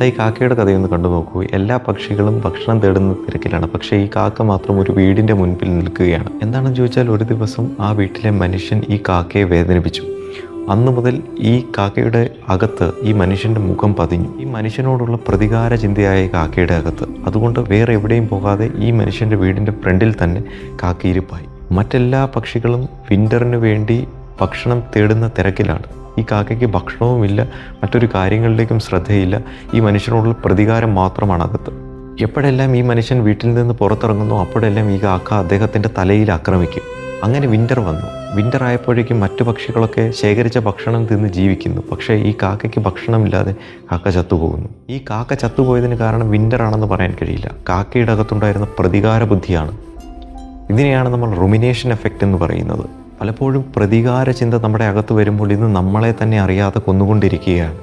ഈ കാക്കയുടെ കഥയൊന്ന് കണ്ടു നോക്കൂ. എല്ലാ പക്ഷികളും ഭക്ഷണം തേടുന്ന തിരക്കിലാണ്. പക്ഷേ ഈ കാക്ക മാത്രം ഒരു വീടിൻ്റെ മുൻപിൽ നിൽക്കുകയാണ്. എന്താണെന്ന് ചോദിച്ചാൽ, ഒരു ദിവസം ആ വീട്ടിലെ മനുഷ്യൻ ഈ കാക്കയെ വേദനിപ്പിച്ചു. അന്നു മുതൽ ഈ കാക്കയുടെ അകത്ത് ഈ മനുഷ്യൻ്റെ മുഖം പതിഞ്ഞു. ഈ മനുഷ്യനോടുള്ള പ്രതികാര ചിന്തയായ കാക്കയുടെ അകത്ത്. അതുകൊണ്ട് വേറെ എവിടെയും പോകാതെ ഈ മനുഷ്യൻ്റെ വീടിൻ്റെ ഫ്രണ്ടിൽ തന്നെ കാക്കയിരിപ്പായി. മറ്റെല്ലാ പക്ഷികളും വിൻ്ററിന് വേണ്ടി ഭക്ഷണം തേടുന്ന തിരക്കിലാണ്. ഈ കാക്കയ്ക്ക് ഭക്ഷണവുമില്ല, മറ്റൊരു കാര്യങ്ങളിലേക്കും ശ്രദ്ധയില്ല. ഈ മനുഷ്യനോടുള്ള പ്രതികാരം മാത്രമാണ് അകത്ത്. എപ്പോഴെല്ലാം ഈ മനുഷ്യൻ വീട്ടിൽ നിന്ന് പുറത്തിറങ്ങുന്നു, അപ്പോഴെല്ലാം ഈ കാക്ക അദ്ദേഹത്തിൻ്റെ തലയിൽ ആക്രമിക്കും. അങ്ങനെ വിൻ്റർ വന്നു. വിൻ്റർ ആയപ്പോഴേക്കും മറ്റു പക്ഷികളൊക്കെ ശേഖരിച്ച ഭക്ഷണം തിന്ന് ജീവിക്കുന്നു. പക്ഷേ ഈ കാക്കയ്ക്ക് ഭക്ഷണമില്ലാതെ കാക്ക ചത്തുപോകുന്നു. ഈ കാക്ക ചത്തുപോയതിന് കാരണം വിൻ്റർ ആണെന്ന് പറയാൻ കഴിയില്ല. കാക്കയുടെ അകത്തുണ്ടായിരുന്ന പ്രതികാര ബുദ്ധിയാണ്. ഇതിനെയാണ് നമ്മൾ റുമിനേഷൻ എഫക്റ്റ് എന്ന് പറയുന്നത്. പലപ്പോഴും പ്രതികാര ചിന്ത നമ്മുടെ അകത്ത് വരുമ്പോൾ ഇന്ന് നമ്മളെ തന്നെ അറിയാതെ കൊന്നുകൊണ്ടിരിക്കുകയാണ്.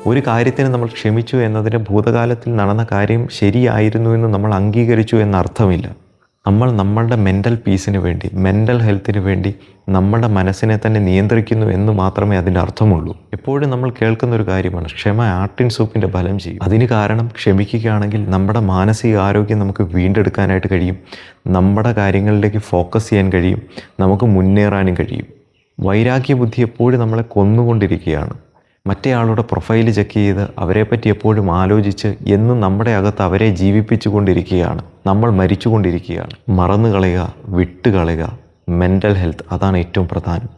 ഒരു കാര്യത്തിന് നമ്മൾ ക്ഷമിച്ചു എന്നതിന് ഭൂതകാലത്തിൽ നടന്ന കാര്യം ശരിയായിരുന്നു എന്ന് നമ്മൾ അംഗീകരിച്ചു എന്നർത്ഥമില്ല. നമ്മൾ നമ്മളുടെ മെൻ്റൽ പീസിന് വേണ്ടി, മെൻ്റൽ ഹെൽത്തിന് വേണ്ടി നമ്മുടെ മനസ്സിനെ തന്നെ നിയന്ത്രിക്കുന്നു എന്ന് മാത്രമേ അതിൻ്റെ അർത്ഥമുള്ളൂ. എപ്പോഴും നമ്മൾ കേൾക്കുന്ന ഒരു കാര്യമാണ്, ക്ഷമ ആട്ടിൻ സൂപ്പിൻ്റെ ഫലം ചെയ്യും. അതിന് കാരണം, ക്ഷമിക്കുകയാണെങ്കിൽ നമ്മുടെ മാനസിക ആരോഗ്യം നമുക്ക് വീണ്ടെടുക്കാനായിട്ട് കഴിയും. നമ്മുടെ കാര്യങ്ങളിലേക്ക് ഫോക്കസ് ചെയ്യാൻ കഴിയും. നമുക്ക് മുന്നേറാനും കഴിയും. വൈരാഗ്യ ബുദ്ധി എപ്പോഴും നമ്മളെ കൊന്നുകൊണ്ടിരിക്കുകയാണ്. മറ്റേ ആളുടെ പ്രൊഫൈൽ ചെക്ക് ചെയ്ത് അവരെപ്പറ്റി എപ്പോഴും ആലോചിച്ച് എന്നും നമ്മുടെ അകത്ത് അവരെ ജീവിപ്പിച്ചു കൊണ്ടിരിക്കുകയാണ്. നമ്മൾ മരിച്ചു കൊണ്ടിരിക്കുകയാണ്. മറന്നു കളയുക, വിട്ടുകളയുക. മെൻ്റൽ ഹെൽത്ത്, അതാണ് ഏറ്റവും പ്രധാനം.